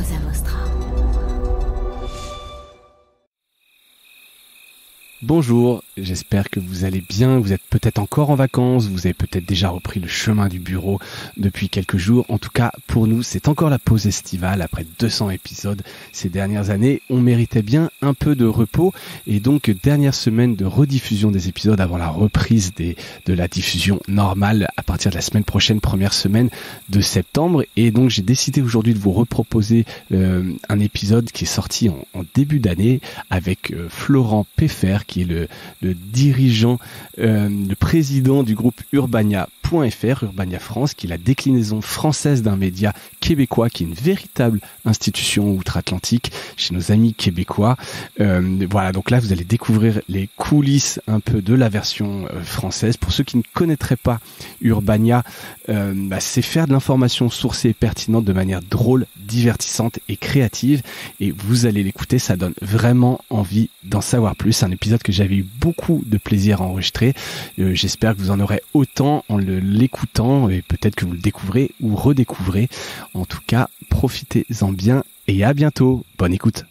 Cosa Vostra. Bonjour, j'espère que vous allez bien, vous êtes peut-être encore en vacances, vous avez peut-être déjà repris le chemin du bureau depuis quelques jours. En tout cas, pour nous, c'est encore la pause estivale après 200 épisodes ces dernières années. On méritait bien un peu de repos et donc dernière semaine de rediffusion des épisodes avant la reprise de la diffusion normale à partir de la semaine prochaine, première semaine de septembre. Et donc j'ai décidé aujourd'hui de vous reproposer un épisode qui est sorti en début d'année avec Florent Peffer, qui est le dirigeant, le président du groupe Urbania.fr, Urbania France, qui est la déclinaison française d'un média québécois, qui est une véritable institution outre-Atlantique chez nos amis québécois. Voilà, donc là vous allez découvrir les coulisses un peu de la version française. Pour ceux qui ne connaîtraient pas Urbania, c'est faire de l'information sourcée et pertinente de manière drôle, divertissante et créative. Et vous allez l'écouter, ça donne vraiment envie d'en savoir plus. C'est un épisode que j'avais eu beaucoup de plaisir à enregistrer. J'espère que vous en aurez autant en l'écoutant et peut-être que vous le découvrez ou redécouvrez. En tout cas, profitez-en bien et à bientôt. Bonne écoute.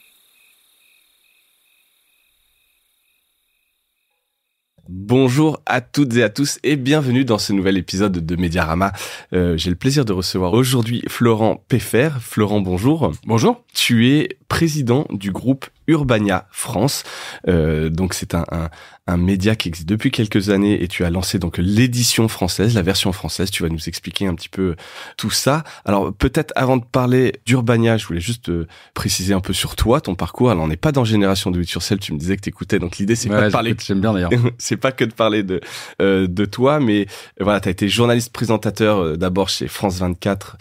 Bonjour à toutes et à tous et bienvenue dans ce nouvel épisode de Mediarama. J'ai le plaisir de recevoir aujourd'hui Florent Peffer. Florent, bonjour. Bonjour. Tu es président du groupe Urbania France. Donc c'est un média qui existe depuis quelques années et tu as lancé donc l'édition française, la version française. Tu vas nous expliquer un petit peu tout ça. Alors peut-être avant de parler d'Urbania, je voulais juste préciser un peu sur toi, ton parcours. Alors on n'est pas dans Génération Do It Yourself, tu me disais que t'écoutais, donc l'idée c'est pas de parler. J'aime bien d'ailleurs. C'est pas que de parler de toi, mais voilà, t'as été journaliste présentateur d'abord chez France 24,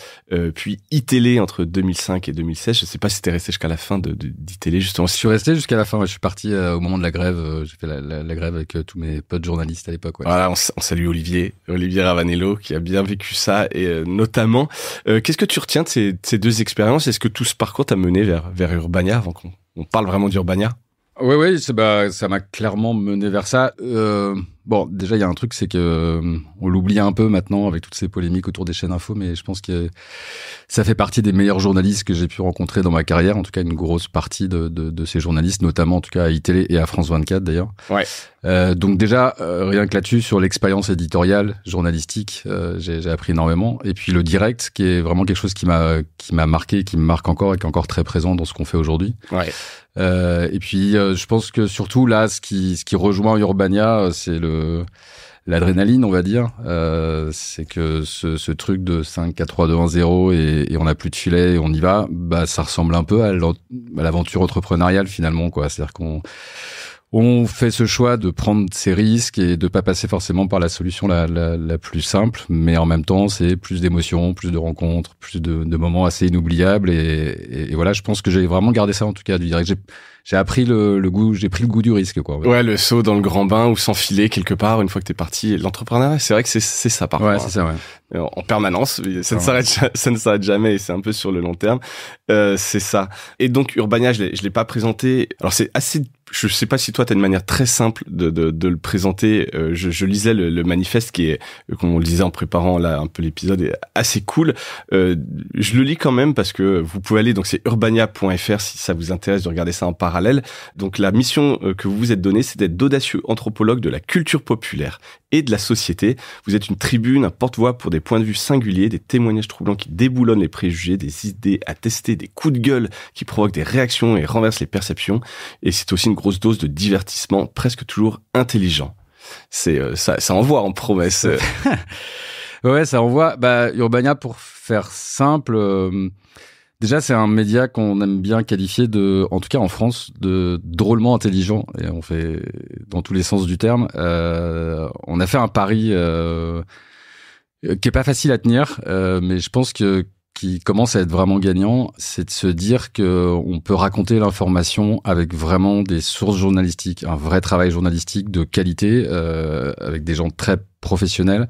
puis iTélé entre 2005 et 2016. Je sais pas si t'es resté jusqu'à la fin d'iTélé justement. Je suis resté jusqu'à la fin. Ouais. Je suis parti au moment de la grève. J'ai fait la grève avec tous mes potes journalistes à l'époque. Ouais. Voilà, on salue Olivier Ravanello qui a bien vécu ça et notamment. Qu'est-ce que tu retiens de ces deux expériences? Est-ce que tout ce parcours t'a mené vers Urbania avant qu'on parle vraiment d'Urbania? Oui, ça m'a clairement mené vers ça. Bon, déjà, il y a un truc, c'est que on l'oublie un peu maintenant avec toutes ces polémiques autour des chaînes info, mais je pense que ça fait partie des meilleurs journalistes que j'ai pu rencontrer dans ma carrière. En tout cas, une grosse partie de ces journalistes, notamment en tout cas à iTélé et à France 24 d'ailleurs. Ouais. Donc déjà, rien que là-dessus, sur l'expérience éditoriale, journalistique, j'ai appris énormément. Et puis le direct, qui est vraiment quelque chose qui m'a marqué, qui me marque encore et qui est encore très présent dans ce qu'on fait aujourd'hui. Ouais. Et puis, je pense que surtout là, ce qui rejoint Urbania, c'est l'adrénaline, on va dire. C'est que ce truc de 5, 4, 3, 2, 1, 0 et on n'a plus de filet et on y va, bah, ça ressemble un peu à l'aventure entrepreneuriale finalement, quoi. C'est-à-dire on fait ce choix de prendre ces risques et de pas passer forcément par la solution la plus simple, mais en même temps, c'est plus d'émotions, plus de rencontres, plus de moments assez inoubliables et voilà, je pense que j'ai vraiment gardé ça en tout cas du direct. J'ai appris j'ai pris le goût du risque, quoi. Ouais, le saut dans le grand bain ou s'enfiler quelque part une fois que t'es parti. L'entrepreneuriat, c'est vrai que c'est ça parfois. Ouais, c'est ça, ouais. En permanence, ça ne s'arrête jamais et c'est un peu sur le long terme. C'est ça. Et donc Urbania, je l'ai pas présenté. Alors c'est assez. Je sais pas si toi t'as une manière très simple de le présenter. Je lisais le manifeste qui est, comme on le disait en préparant là un peu l'épisode, est assez cool. Je le lis quand même parce que vous pouvez aller, donc c'est urbania.fr si ça vous intéresse de regarder ça en parallèle. Donc la mission que vous vous êtes donnée, c'est d'être d'audacieux anthropologues de la culture populaire et de la société. Vous êtes une tribune, un porte-voix pour des points de vue singuliers, des témoignages troublants qui déboulonnent les préjugés, des idées à tester, des coups de gueule qui provoquent des réactions et renversent les perceptions. Et c'est aussi une grosse dose de divertissement, presque toujours intelligent. C'est ça envoie en promesse. Ouais, ça envoie. Bah, Urbania, pour faire simple, déjà c'est un média qu'on aime bien qualifier en tout cas en France, de drôlement intelligent. Et on fait dans tous les sens du terme. On a fait un pari qui est pas facile à tenir, mais je pense qui commence à être vraiment gagnant, c'est de se dire que on peut raconter l'information avec vraiment des sources journalistiques, un vrai travail journalistique de qualité, avec des gens très professionnels,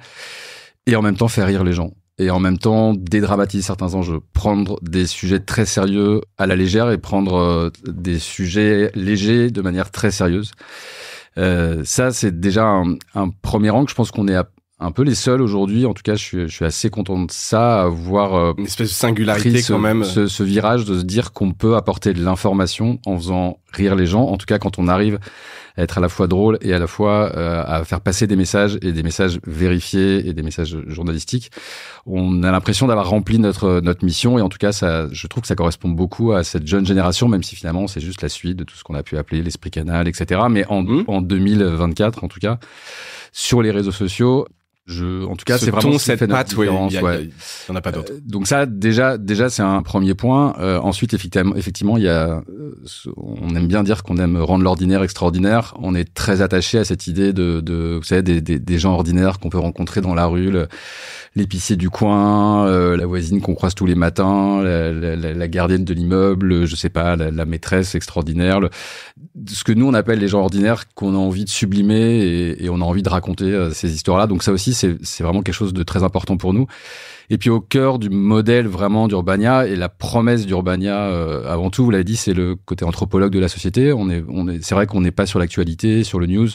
et en même temps faire rire les gens. Et en même temps, dédramatiser certains enjeux. Prendre des sujets très sérieux à la légère et prendre des sujets légers de manière très sérieuse. Ça, c'est déjà un premier angle. Je pense qu'on est un peu les seuls aujourd'hui. En tout cas, je suis assez content de ça, avoir une espèce de singularité quand même. Ce virage de se dire qu'on peut apporter de l'information en faisant rire les gens. En tout cas, quand on arrive à être à la fois drôle et à la fois à faire passer des messages et des messages vérifiés et des messages journalistiques, on a l'impression d'avoir rempli notre mission. Et en tout cas, je trouve que ça correspond beaucoup à cette jeune génération, même si finalement c'est juste la suite de tout ce qu'on a pu appeler l'esprit canal, etc. Mais en 2024, en tout cas, sur les réseaux sociaux, en tout cas, c'est vraiment cette patte, il y en a pas d'autre. Donc ça, déjà, c'est un premier point. Ensuite, effectivement, on aime bien dire qu'on aime rendre l'ordinaire extraordinaire. On est très attaché à cette idée de vous savez, des gens ordinaires qu'on peut rencontrer dans la rue, l'épicier du coin, la voisine qu'on croise tous les matins, la gardienne de l'immeuble, je sais pas, la maîtresse extraordinaire, ce que nous on appelle les gens ordinaires qu'on a envie de sublimer et on a envie de raconter ces histoires-là. Donc ça aussi, c'est vraiment quelque chose de très important pour nous. Et puis au cœur du modèle vraiment d'Urbania et la promesse d'Urbania, avant tout, vous l'avez dit, c'est le côté anthropologue de la société. C'est vrai qu'on n'est pas sur l'actualité, sur le news.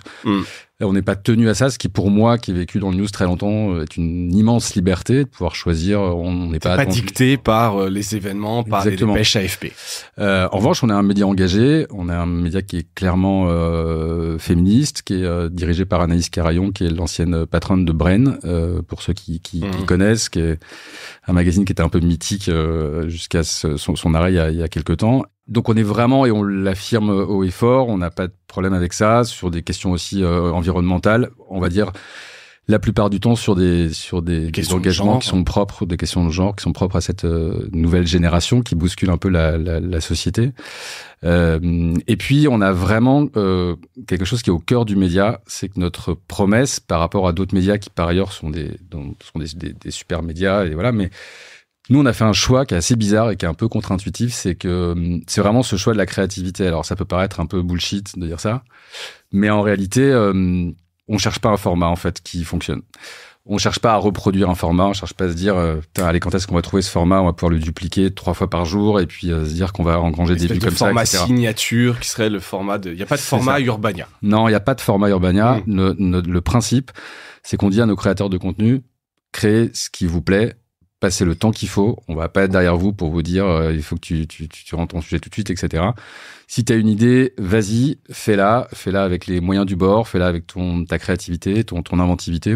On n'est pas tenu à ça, ce qui pour moi, qui ai vécu dans le news très longtemps, est une immense liberté de pouvoir choisir. On n'est pas dicté par les événements, par les dépêches AFP. En revanche, on est un média engagé, on est un média qui est clairement féministe, qui est dirigé par Anaïs Carayon, qui est l'ancienne patronne de Brain, pour ceux qui connaissent, qui est un magazine qui était un peu mythique jusqu'à son arrêt il y a quelques temps. Donc on est vraiment, et on l'affirme haut et fort, on n'a pas de problème avec ça, sur des questions aussi environnementales, on va dire la plupart du temps sur des engagements qui sont propres, des questions de genre qui sont propres à cette nouvelle génération qui bouscule un peu la société. Et puis on a vraiment quelque chose qui est au cœur du média, c'est que notre promesse par rapport à d'autres médias qui par ailleurs sont des super médias, et voilà, mais nous, on a fait un choix qui est assez bizarre et qui est un peu contre-intuitif, c'est que c'est vraiment ce choix de la créativité. Alors, ça peut paraître un peu bullshit de dire ça, mais en réalité, on cherche pas un format, en fait, qui fonctionne. On cherche pas à reproduire un format, on cherche pas à se dire, allez, quand est-ce qu'on va trouver ce format, on va pouvoir le dupliquer 3 fois par jour, et puis se dire qu'on va engranger des vues comme ça, etc. Format signature, qui serait le format il y a pas de format Urbania. Non, il y a pas de format Urbania. Le principe, c'est qu'on dit à nos créateurs de contenu, créez ce qui vous plaît, passez le temps qu'il faut, on va pas être derrière vous pour vous dire il faut que tu rentres ton sujet tout de suite, etc. Si tu as une idée, vas-y, fais-la avec les moyens du bord, fais-la avec ta créativité, ton inventivité.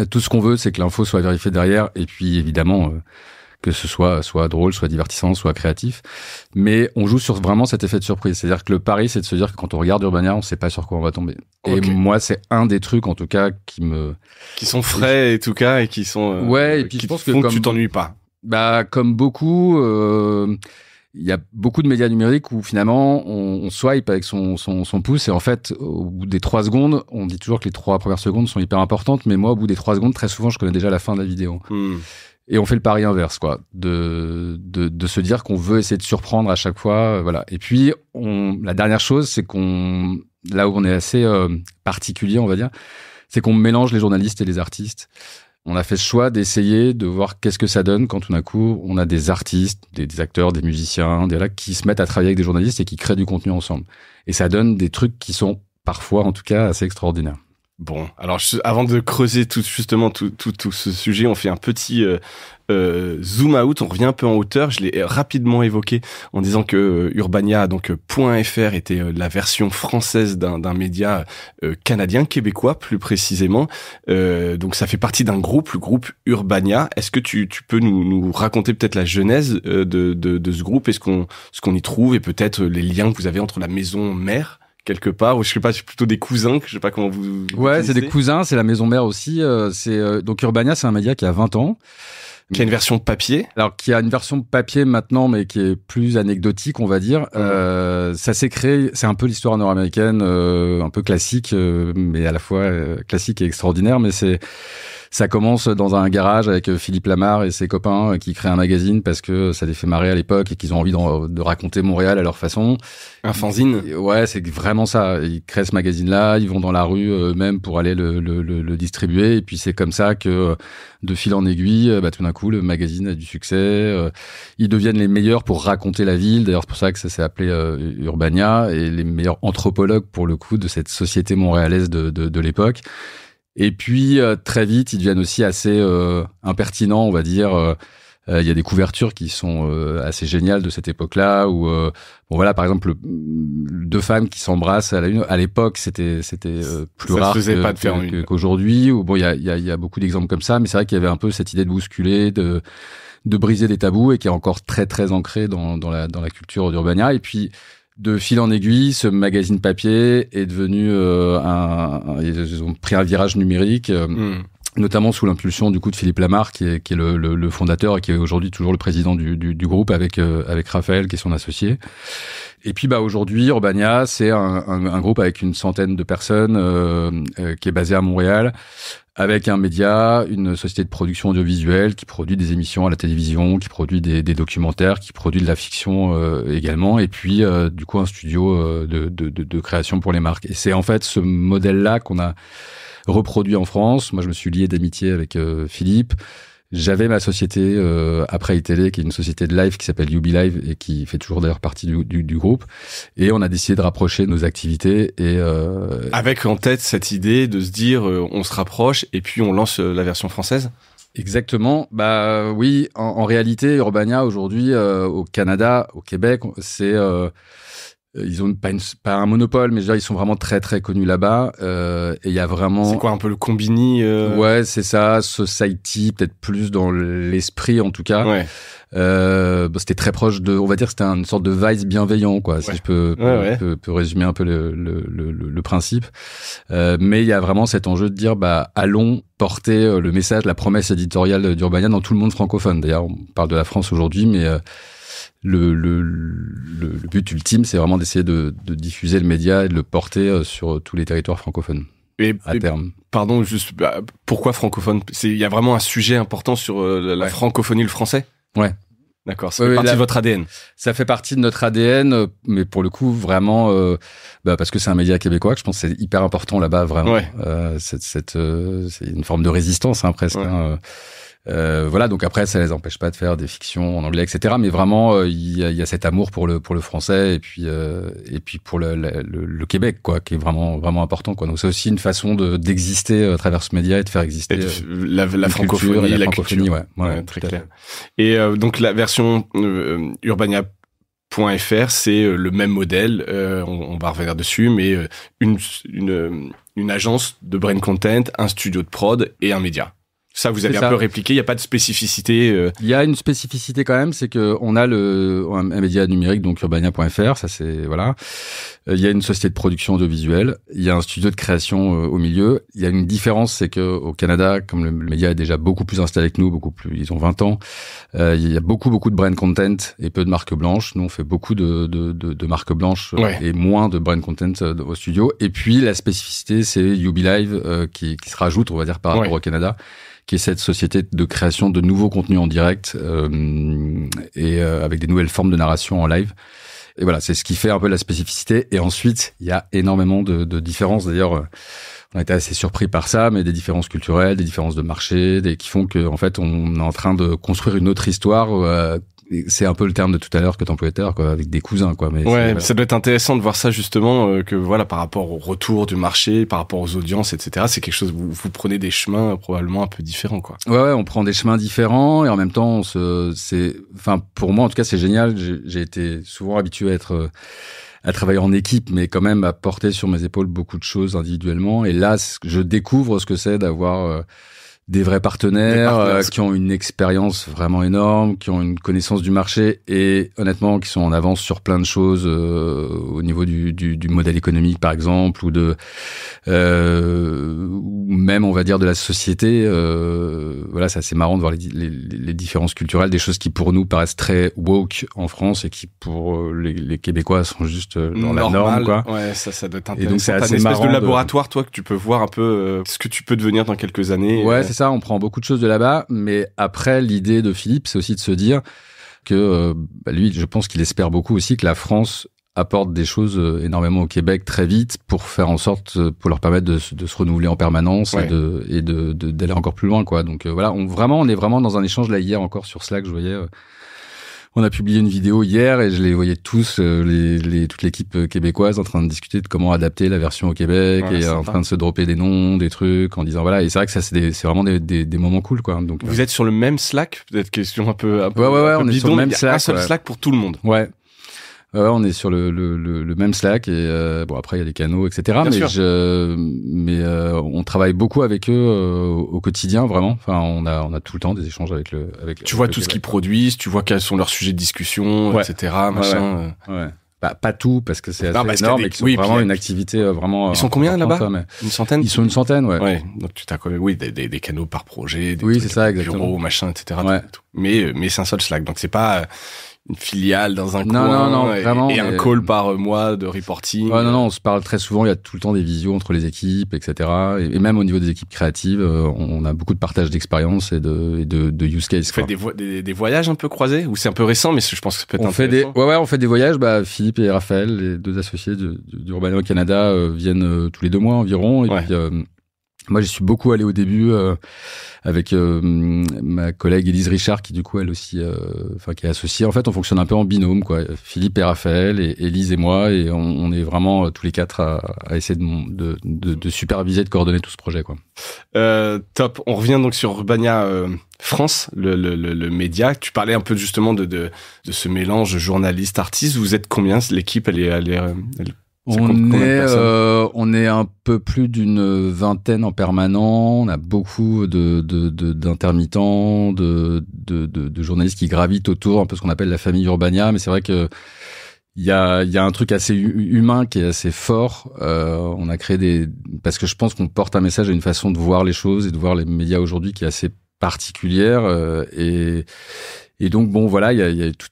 Tout ce qu'on veut, c'est que l'info soit vérifiée derrière, et puis évidemment que ce soit drôle, soit divertissant, soit créatif. Mais on joue sur vraiment cet effet de surprise. C'est-à-dire que le pari, c'est de se dire que quand on regarde Urbania, on sait pas sur quoi on va tomber. Okay. Et moi, c'est un des trucs, en tout cas, qui sont frais, en tout cas, et qui sont... ouais, et puis je pense que tu t'ennuies pas. Bah, comme beaucoup... il y a beaucoup de médias numériques où finalement on swipe avec son pouce, et en fait au bout des 3 secondes, on dit toujours que les 3 premières secondes sont hyper importantes, mais moi au bout des 3 secondes, très souvent je connais déjà la fin de la vidéo. Et on fait le pari inverse, quoi, de se dire qu'on veut essayer de surprendre à chaque fois, voilà. Et puis la dernière chose, c'est là où on est assez particulier, on va dire, c'est qu'on mélange les journalistes et les artistes. On a fait ce choix d'essayer de voir qu'est-ce que ça donne quand tout d'un coup on a des artistes, des acteurs, des musiciens, qui se mettent à travailler avec des journalistes et qui créent du contenu ensemble. Et ça donne des trucs qui sont parfois, en tout cas, assez extraordinaires. Bon, alors avant de creuser tout ce sujet, on fait un petit zoom out, on revient un peu en hauteur. Je l'ai rapidement évoqué en disant que Urbania, donc .fr, était la version française d'un média canadien, québécois plus précisément. Donc ça fait partie d'un groupe, le groupe Urbania. Est-ce que tu peux nous raconter peut-être la genèse de ce groupe et ce qu'on y trouve, et peut-être les liens que vous avez entre la maison mère quelque part, ou je sais pas, c'est plutôt des cousins, je sais pas comment vous ouais, c'est des cousins, c'est la maison mère aussi. Donc Urbania, c'est un média qui a 20 ans. Qui a une version papier. Alors, qui a une version papier maintenant, mais qui est plus anecdotique, on va dire. Ça s'est créé, c'est un peu l'histoire nord-américaine, un peu classique, mais à la fois classique et extraordinaire, mais ça commence dans un garage avec Philippe Lamarre et ses copains qui créent un magazine parce que ça les fait marrer à l'époque et qu'ils ont envie de raconter Montréal à leur façon. Un fanzine. Ouais, c'est vraiment ça. Ils créent ce magazine-là, ils vont dans la rue même pour aller le distribuer, et puis c'est comme ça que de fil en aiguille, tout d'un coup, le magazine a du succès. Ils deviennent les meilleurs pour raconter la ville. D'ailleurs, c'est pour ça que ça s'est appelé Urbania, et les meilleurs anthropologues pour le coup de cette société montréalaise de l'époque. Et puis très vite, ils deviennent aussi assez impertinents, on va dire. Il y a des couvertures qui sont assez géniales de cette époque-là, où bon voilà, par exemple, deux femmes qui s'embrassent à la une. À l'époque, c'était plus rare qu'aujourd'hui. Où bon, il y a beaucoup d'exemples comme ça, mais c'est vrai qu'il y avait un peu cette idée de bousculer, de briser des tabous, et qui est encore très très ancrée dans la culture d'Urbania. Et puis de fil en aiguille, ce magazine papier est devenu ils ont pris un virage numérique. Notamment sous l'impulsion du coup de Philippe Lamarre, qui est le fondateur et qui est aujourd'hui toujours le président du groupe avec Raphaël, qui est son associé. Et puis aujourd'hui, Urbania, c'est un groupe avec une centaine de personnes qui est basé à Montréal, avec un média, une société de production audiovisuelle qui produit des émissions à la télévision, qui produit des documentaires, qui produit de la fiction également, et puis du coup un studio de création pour les marques. Et c'est en fait ce modèle-là qu'on a reproduit en France. Moi, je me suis lié d'amitié avec Philippe. J'avais ma société après iTélé, qui est une société de live qui s'appelle UB Live et qui fait toujours d'ailleurs partie du groupe. Et on a décidé de rapprocher nos activités et avec en tête cette idée de se dire on se rapproche et puis on lance la version française. Exactement. Bah oui, en réalité, Urbania aujourd'hui au Canada, au Québec, c'est ils ont pas un monopole, mais je veux dire, ils sont vraiment très très connus là-bas. Et il y a vraiment. C'est quoi un peu le Combini Ouais, c'est ça. Society, peut-être plus dans l'esprit en tout cas. Ouais. C'était très proche de. On va dire que c'était une sorte de Vice bienveillant, quoi. Ouais. Si je peux résumer un peu le principe. Mais il y a vraiment cet enjeu de dire, bah, allons porter le message, la promesse éditoriale d'Urbania dans tout le monde francophone. D'ailleurs, on parle de la France aujourd'hui, mais le but ultime, c'est vraiment d'essayer de diffuser le média et de le porter sur tous les territoires francophones. À terme. Pardon, juste pourquoi francophone ? Il y a vraiment un sujet important sur la francophonie, le français ? Ouais. D'accord, ça fait partie de votre ADN. Ça fait partie de notre ADN, mais pour le coup, vraiment, parce que c'est un média québécois, que je pense que c'est hyper important là-bas, vraiment. Ouais. C'est une forme de résistance, hein, presque. Ouais. Hein, voilà, donc après, ça les empêche pas de faire des fictions en anglais, etc. Mais vraiment, il y a cet amour pour le français et puis pour le Québec, quoi, qui est vraiment vraiment important, quoi. Donc c'est aussi une façon d'exister à travers ce média et de faire exister la francophonie, la culture. Ouais, très clair. Et donc la version Urbania.fr, c'est le même modèle. On va revenir dessus, mais une agence de brain content, un studio de prod et un média. Ça, vous avez un peu répliqué. Il n'y a pas de spécificité. Il y a une spécificité quand même, c'est que on a un média numérique, donc Urbania.fr. Ça, c'est voilà. Il y a une société de production audiovisuelle. Il y a un studio de création au milieu. Il y a une différence, c'est que au Canada, comme le média est déjà beaucoup plus installé que nous, ils ont 20 ans. Il y a beaucoup de brand content et peu de marques blanches. Nous, on fait beaucoup de marques blanches et moins de brand content au studio. Et puis la spécificité, c'est UB Live qui se rajoute, on va dire, par rapport au Canada, qui est cette société de création de nouveaux contenus en direct et avec des nouvelles formes de narration en live. Et voilà, c'est ce qui fait un peu la spécificité. Et ensuite, il y a énormément de différences. D'ailleurs, on a été assez surpris par ça, mais des différences culturelles, des différences de marché, qui font que en fait, on est en train de construire une autre histoire. C'est un peu le terme de tout à l'heure que t'employais, quoi, avec des cousins, quoi. Mais ouais, ça doit être intéressant de voir ça justement, que voilà, par rapport au retour du marché, par rapport aux audiences, etc. C'est quelque chose, vous prenez des chemins probablement un peu différents, quoi. Ouais, on prend des chemins différents et en même temps, pour moi en tout cas, c'est génial. J'ai été souvent habitué à travailler en équipe, mais quand même à porter sur mes épaules beaucoup de choses individuellement. Et là, je découvre ce que c'est d'avoir des vrais partenaires qui ont une expérience vraiment énorme, qui ont une connaissance du marché et honnêtement qui sont en avance sur plein de choses au niveau du modèle économique par exemple ou même on va dire de la société. Voilà, c'est assez marrant de voir les différences culturelles, des choses qui pour nous paraissent très woke en France et qui pour les Québécois sont juste dans la norme, quoi. Ouais, ça doit être intéressant. Et donc c'est assez marrant. T'as une espèce de laboratoire, toi, que tu peux voir un peu ce que tu peux devenir dans quelques années. Ouais, c'est ça, on prend beaucoup de choses de là-bas, mais après, l'idée de Philippe, c'est aussi de se dire que lui, je pense qu'il espère beaucoup aussi que la France apporte des choses énormément au Québec très vite pour faire en sorte, pour leur permettre de se renouveler en permanence et d'aller encore plus loin, quoi. Donc voilà, on est vraiment dans un échange là hier encore sur Slack, je voyais. On a publié une vidéo hier et je les voyais tous, toute l'équipe québécoise en train de discuter de comment adapter la version au Québec et en train de se dropper des noms, des trucs, en disant voilà. Et c'est vrai que ça, c'est vraiment des moments cool, quoi. Donc, vous êtes sur le même Slack? Peut-être question un peu ouais, on est sur le même Slack. Un seul Slack pour tout le monde. Ouais. On est sur le même Slack et bon après il y a des canaux etc. Mais on travaille beaucoup avec eux au quotidien vraiment. Enfin on a tout le temps des échanges avec Tu vois tout ce qu'ils produisent, tu vois quels sont leurs sujets de discussion, etc. Machin. Ouais. Bah, pas tout parce que c'est assez énorme et qu'ils sont vraiment une activité vraiment. Ils sont combien là-bas? Une centaine. Ils sont une centaine, ouais. Ouais. Donc tu as quand même des canaux par projet, des oui c'est ça exactement. Bureaux, machin, etc. Ouais. Mais c'est un seul Slack donc c'est pas une filiale dans un coin non, vraiment, et un call par mois de reporting. Ouais, non, on se parle très souvent, il y a tout le temps des visios entre les équipes, etc. Et même au niveau des équipes créatives, on a beaucoup de partage d'expérience et de use case. Vous faites des voyages un peu croisés ou c'est un peu récent, mais je pense que ça peut être intéressant. On fait des voyages. Bah, Philippe et Raphaël, les deux associés d'Urbania au Canada, viennent tous les 2 mois environ. Et puis, moi, j'y suis beaucoup allé au début avec ma collègue Élise Richard, qui du coup, elle aussi, qui est associée. En fait, on fonctionne un peu en binôme, quoi. Philippe et Raphaël, et Élise et moi, et on est vraiment tous les 4 à essayer de superviser, de coordonner tout ce projet, quoi. Top. On revient donc sur Urbania France, le média. Tu parlais un peu justement de ce mélange journaliste-artiste. Vous êtes combien? L'équipe, elle est on est un peu plus d'une vingtaine en permanent. On a beaucoup d'intermittents, de journalistes qui gravitent autour, un peu ce qu'on appelle la famille Urbania. Mais c'est vrai que il y a un truc assez humain qui est assez fort. On a créé parce que je pense qu'on porte un message à une façon de voir les choses et de voir les médias aujourd'hui qui est assez particulière. Et donc bon, voilà, il y a tout.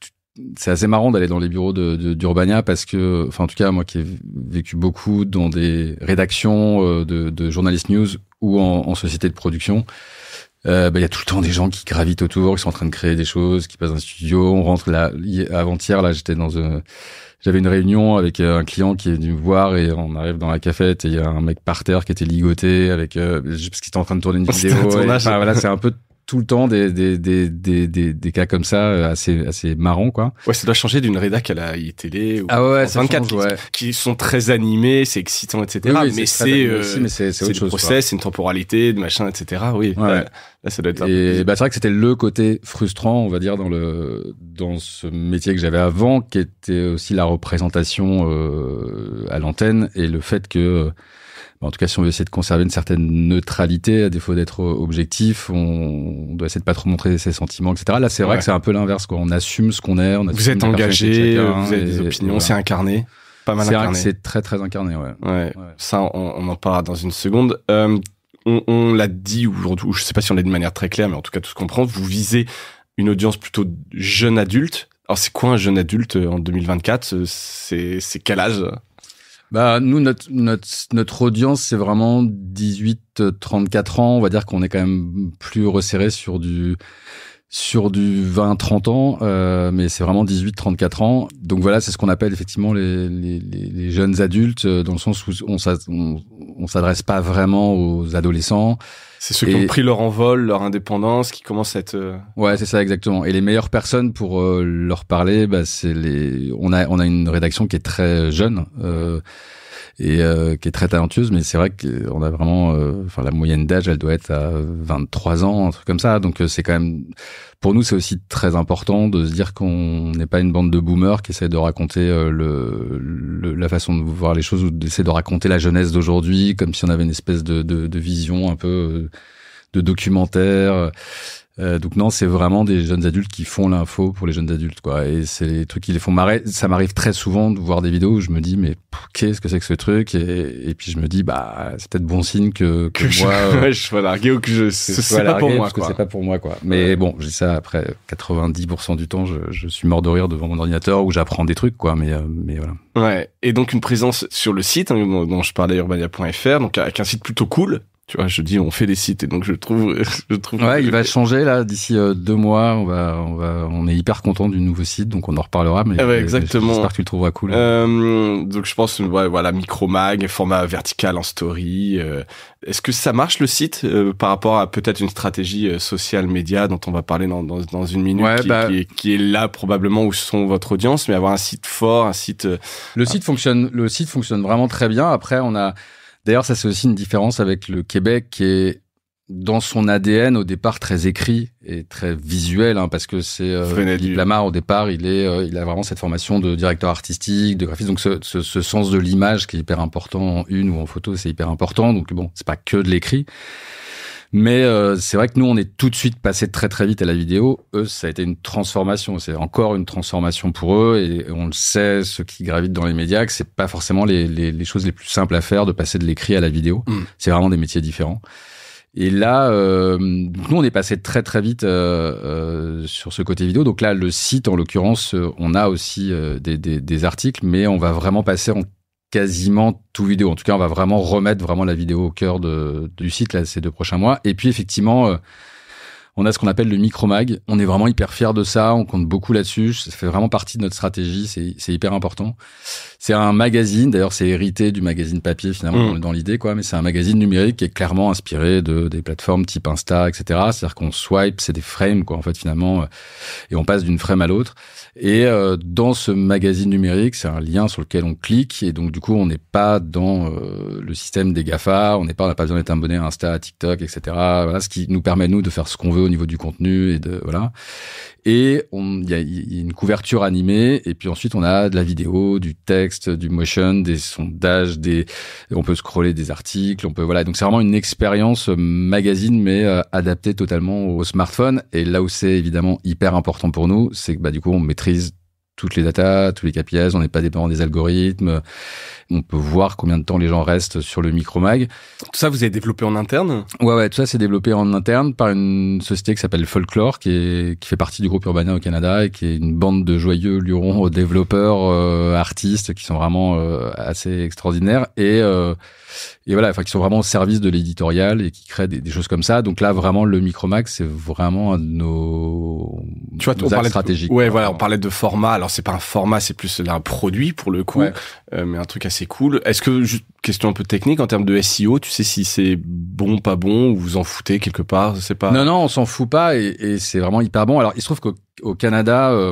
C'est assez marrant d'aller dans les bureaux d'Urbania parce que, enfin en tout cas moi qui ai vécu beaucoup dans des rédactions de journalistes news ou en société de production, y a tout le temps des gens qui gravitent autour, qui sont en train de créer des choses, qui passent dans un studio. On rentre là avant-hier là, j'avais une réunion avec un client qui est venu me voir et on arrive dans la cafette et il y a un mec parce qu'il était en train de tourner une vidéo. Voilà, c'est un peu tout le temps des cas comme ça assez marrants, quoi. Ouais, ça doit changer d'une rédac à la iTélé ou 24 qui sont très animés, c'est excitant, etc. Oui, mais c'est autre chose, process, c'est une temporalité, de machin, etc. Oui. Ouais. Là, ça doit être c'est vrai que c'était le côté frustrant, on va dire, dans ce métier que j'avais avant, qui était aussi la représentation à l'antenne et le fait que en tout cas, si on veut essayer de conserver une certaine neutralité, à défaut d'être objectif, on doit essayer de pas trop montrer ses sentiments, etc. Là, c'est vrai que c'est un peu l'inverse, quoi. On assume ce qu'on est. Vous êtes engagé, vous avez des opinions, voilà. C'est incarné. Pas mal incarné. C'est très, très incarné, ouais. Ça, on en parlera dans une seconde. On l'a dit, ou je sais pas si on l'a dit de manière très claire, mais en tout cas, tout ce qu'on prend, vous visez une audience plutôt jeune adulte. Alors, c'est quoi un jeune adulte en 2024? C'est quel âge? Bah, nous, notre audience, c'est vraiment 18-34 ans. On va dire qu'on est quand même plus resserré sur du 20-30 ans, mais c'est vraiment 18-34 ans. Donc voilà, c'est ce qu'on appelle effectivement les jeunes adultes, dans le sens où on s'adresse pas vraiment aux adolescents. C'est ceux qui ont pris leur envol, leur indépendance, qui commencent à être... Ouais, c'est ça, exactement. Et les meilleures personnes pour leur parler, bah, on a une rédaction qui est très jeune, et qui est très talentueuse, mais c'est vrai qu'on a vraiment, la moyenne d'âge, elle doit être à 23 ans, un truc comme ça. Donc c'est quand même, pour nous, c'est aussi très important de se dire qu'on n'est pas une bande de boomers qui essaie de raconter la façon de voir les choses ou d'essayer de raconter la jeunesse d'aujourd'hui, comme si on avait une espèce de vision un peu de documentaire. Donc non, c'est vraiment des jeunes adultes qui font l'info pour les jeunes adultes, quoi. Et c'est les trucs qui les font marrer. Ça m'arrive très souvent de voir des vidéos où je me dis, mais qu'est-ce que c'est que ce truc? Et puis je me dis, bah, c'est peut-être bon signe que moi, je sois largué ou que c'est pas pour moi, quoi. C'est pas pour moi, quoi. Mais bon, je dis ça après 90% du temps, je suis mort de rire devant mon ordinateur où j'apprends des trucs, quoi. Mais voilà. Ouais. Et donc une présence sur le site, dont je parlais, urbania.fr, donc avec un site plutôt cool. Tu vois, je dis on fait des sites et donc je trouve. Ouais, il va changer là d'ici 2 mois. On est hyper content du nouveau site, donc on en reparlera. Mais exactement. J'espère que tu le trouveras cool. Donc je pense voilà micro-mag, format vertical en story. Est-ce que ça marche le site par rapport à peut-être une stratégie social média dont on va parler dans une minute, qui est là probablement où sont votre audience, mais avoir un site fort, un site. Le site fonctionne vraiment très bien. Après D'ailleurs, ça c'est aussi une différence avec le Québec qui est dans son ADN au départ très écrit et très visuel, parce que c'est Philippe Lamarre au départ, il a vraiment cette formation de directeur artistique, de graphiste, donc ce sens de l'image qui est hyper important en une ou en photo, c'est hyper important. Donc bon, c'est pas que de l'écrit. Mais c'est vrai que nous, on est tout de suite passé très très vite à la vidéo. Eux, ça a été une transformation. C'est encore une transformation pour eux. Et on le sait, ceux qui gravitent dans les médias, que c'est pas forcément les choses les plus simples à faire de passer de l'écrit à la vidéo. C'est vraiment des métiers différents. Et là, nous, on est passé très très vite sur ce côté vidéo. Donc là, le site, en l'occurrence, on a aussi des articles, mais on va vraiment passer en quasiment tout vidéo. En tout cas, on va vraiment remettre vraiment la vidéo au cœur du site là, ces 2 prochains mois. Et puis, effectivement, on a ce qu'on appelle le micro-mag. On est vraiment hyper fiers de ça. On compte beaucoup là-dessus. Ça fait vraiment partie de notre stratégie. C'est hyper important. C'est un magazine. D'ailleurs, c'est hérité du magazine papier, finalement, dans l'idée, quoi. Mais c'est un magazine numérique qui est clairement inspiré des plateformes type Insta, etc. C'est-à-dire qu'on swipe, c'est des frames, quoi, en fait, finalement. Et on passe d'une frame à l'autre. Et dans ce magazine numérique, c'est un lien sur lequel on clique. Et donc, du coup, on n'est pas dans le système des GAFA. On n'a pas besoin d'être abonné à Insta, à TikTok, etc. Voilà, ce qui nous permet, nous, de faire ce qu'on veut au niveau du contenu et voilà. Et il y a une couverture animée. Et puis ensuite, on a de la vidéo, du texte, du motion, des sondages, on peut scroller des articles, voilà. Donc, c'est vraiment une expérience magazine, mais adaptée totalement au smartphone. Et là où c'est évidemment hyper important pour nous, c'est que, du coup, on maîtrise toutes les datas, tous les KPIs, on n'est pas dépendant des algorithmes. On peut voir combien de temps les gens restent sur le micro-mag. Tout ça, vous avez développé en interne ? Ouais, tout ça, c'est développé en interne par une société qui s'appelle Folklore, qui fait partie du groupe Urbania au Canada et qui est une bande de joyeux lurons, développeurs, artistes qui sont vraiment assez extraordinaires et voilà, qui sont vraiment au service de l'éditorial et qui créent des choses comme ça. Donc là, vraiment, le micro-mag, c'est vraiment un de nos axes stratégiques. On parlait de format. Alors, c'est pas un format, c'est plus un produit pour le coup, mais un truc assez cool. Est-ce que, juste question un peu technique, en termes de SEO, tu sais si c'est bon, pas bon, ou vous en foutez quelque part, je sais pas. Non, on s'en fout pas et c'est vraiment hyper bon. Alors, il se trouve qu'au Canada,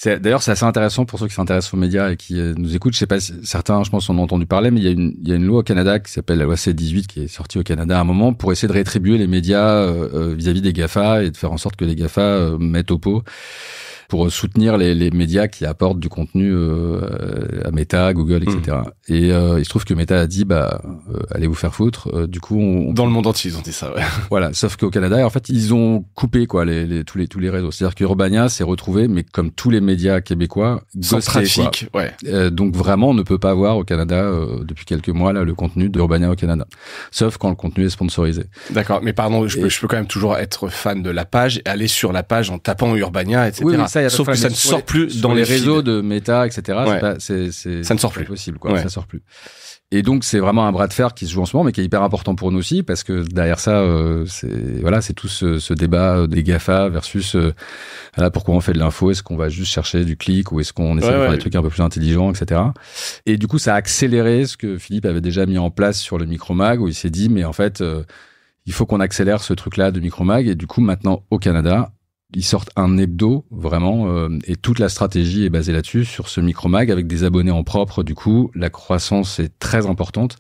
d'ailleurs, c'est assez intéressant pour ceux qui s'intéressent aux médias et qui nous écoutent. Je sais pas, certains, je pense, en ont entendu parler, mais il y a une loi au Canada qui s'appelle la loi C-18 qui est sortie au Canada à un moment pour essayer de rétribuer les médias vis-à-vis des GAFA et de faire en sorte que les GAFA mettent au pot pour soutenir les médias qui apportent du contenu à Meta, Google, etc. Et il se trouve que Meta a dit allez vous faire foutre. Du coup, dans le monde entier, ils ont dit ça. Ouais. Voilà, sauf qu'au Canada, en fait, ils ont coupé tous les réseaux. C'est-à-dire qu'Urbania s'est retrouvé, mais comme tous les médias québécois, sans trafic. Ouais. Donc vraiment, on ne peut pas voir au Canada depuis quelques mois là le contenu d'Urbania au Canada, sauf quand le contenu est sponsorisé. D'accord, mais pardon, je peux quand même toujours être fan de la page et aller sur la page en tapant Urbania, etc. Oui, ça, sauf que ça ne sort plus dans les réseaux de Meta, etc. Ouais. Ça ne sort plus. Possible, quoi. Ouais. Ça sort plus. Et donc c'est vraiment un bras de fer qui se joue en ce moment, mais qui est hyper important pour nous aussi, parce que derrière ça, c'est tout ce débat des GAFA versus pourquoi on fait de l'info, est-ce qu'on va juste chercher du clic ou est-ce qu'on essaie de faire des trucs un peu plus intelligents, etc. Et du coup, ça a accéléré ce que Philippe avait déjà mis en place sur le micro-mag, où il s'est dit, mais en fait, il faut qu'on accélère ce truc-là de micro-mag. Et du coup, maintenant, au Canada, ils sortent un hebdo, vraiment, et toute la stratégie est basée là-dessus, sur ce micro-mag, avec des abonnés en propre. Du coup, la croissance est très importante.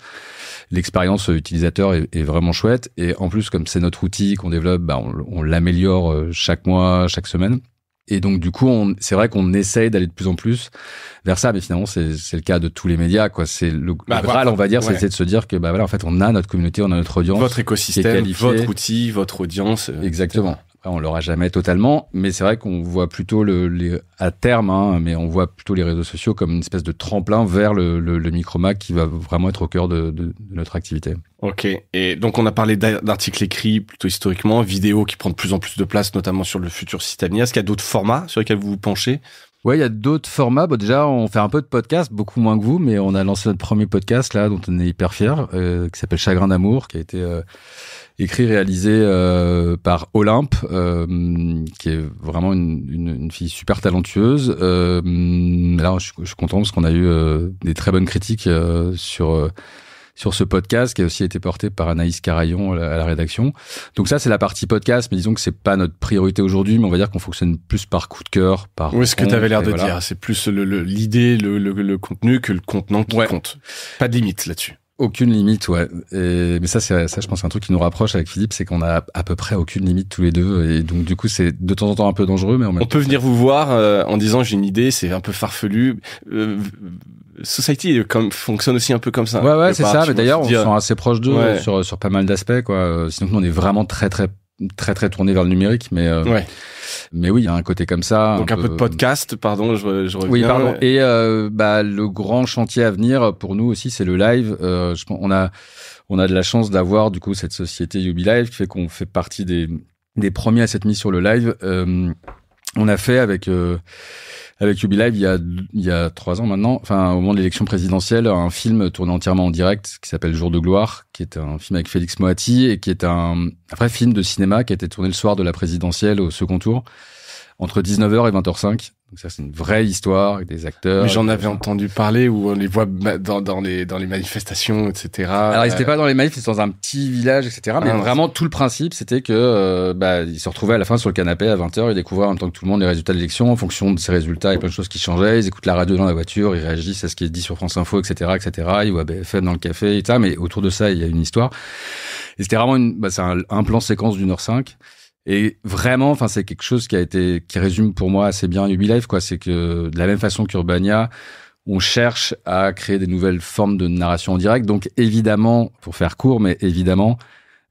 L'expérience utilisateur est vraiment chouette. Et en plus, comme c'est notre outil qu'on développe, on l'améliore chaque mois, chaque semaine. Et donc, du coup, c'est vrai qu'on essaye d'aller de plus en plus vers ça, mais finalement, c'est le cas de tous les médias, quoi. C'est le Graal, on va dire, c'est de se dire que, en fait, on a notre communauté, on a notre audience. Votre écosystème, votre outil, votre audience. Exactement. On l'aura jamais totalement, mais c'est vrai qu'on voit plutôt à terme, mais on voit plutôt les réseaux sociaux comme une espèce de tremplin vers le micro-mag qui va vraiment être au cœur de notre activité. Ok. Et donc, on a parlé d'articles écrits plutôt historiquement, vidéos qui prennent de plus en plus de place, notamment sur le futur système. Est-ce qu'il y a d'autres formats sur lesquels vous vous penchez ? Ouais, il y a d'autres formats. Bon, déjà, on fait un peu de podcast, beaucoup moins que vous, mais on a lancé notre premier podcast là, dont on est hyper fiers, qui s'appelle Chagrin d'amour, qui a été écrit, réalisé par Olympe, qui est vraiment une fille super talentueuse. Là, je suis content parce qu'on a eu des très bonnes critiques sur ce podcast qui a aussi été porté par Anaïs Carayon à la rédaction. Donc ça, c'est la partie podcast, mais disons que c'est pas notre priorité aujourd'hui, mais on va dire qu'on fonctionne plus par coup de cœur, par... Oui, ce que tu avais l'air de dire, c'est plus l'idée, le contenu que le contenant qui compte. Pas de limite là-dessus. Aucune limite, ouais. Mais ça, je pense, c'est un truc qui nous rapproche avec Philippe, c'est qu'on a à peu près aucune limite tous les deux. Et donc, du coup, c'est de temps en temps un peu dangereux, mais on peut venir vous voir en disant j'ai une idée, c'est un peu farfelu. Society fonctionne aussi un peu comme ça. Ouais, c'est ça. Mais d'ailleurs, on se sent assez proche d'eux sur pas mal d'aspects, quoi. Sinon, nous, on est vraiment très tourné vers le numérique, mais oui, il y a un côté comme ça. Donc un peu de podcast, pardon, je reviens. Oui, pardon. Et le grand chantier à venir pour nous aussi, c'est le live. On a de la chance d'avoir du coup cette société Yubi Live qui fait qu'on fait partie des premiers à s'être mis sur le live. On a fait avec Yubi Live il y a 3 ans maintenant, enfin au moment de l'élection présidentielle, un film tourné entièrement en direct qui s'appelle Jour de gloire, qui est un film avec Félix Moati et qui est un vrai film de cinéma qui a été tourné le soir de la présidentielle au second tour entre 19h et 20h05. Donc ça, c'est une vraie histoire avec des acteurs. Mais j'en avais entendu parler où on les voit dans les manifestations, etc. Alors, ils étaient pas dans les manifs, ils étaient dans un petit village, etc. Mais vraiment, tout le principe, c'était que ils se retrouvaient à la fin sur le canapé à 20h, ils découvraient en même temps que tout le monde les résultats de l'élection. En fonction de ces résultats, il y a plein de choses qui changeaient. Ils écoutent la radio dans la voiture, ils réagissent à ce qui est dit sur France Info, etc., etc. Ils voient BFM dans le café, etc. Mais autour de ça, il y a une histoire. Et c'était vraiment c'est un plan séquence d'1h05. Et vraiment, enfin, c'est quelque chose qui résume pour moi assez bien Yubi Live, quoi. C'est que de la même façon qu'Urbania, on cherche à créer des nouvelles formes de narration en direct. Donc, évidemment, pour faire court, mais évidemment,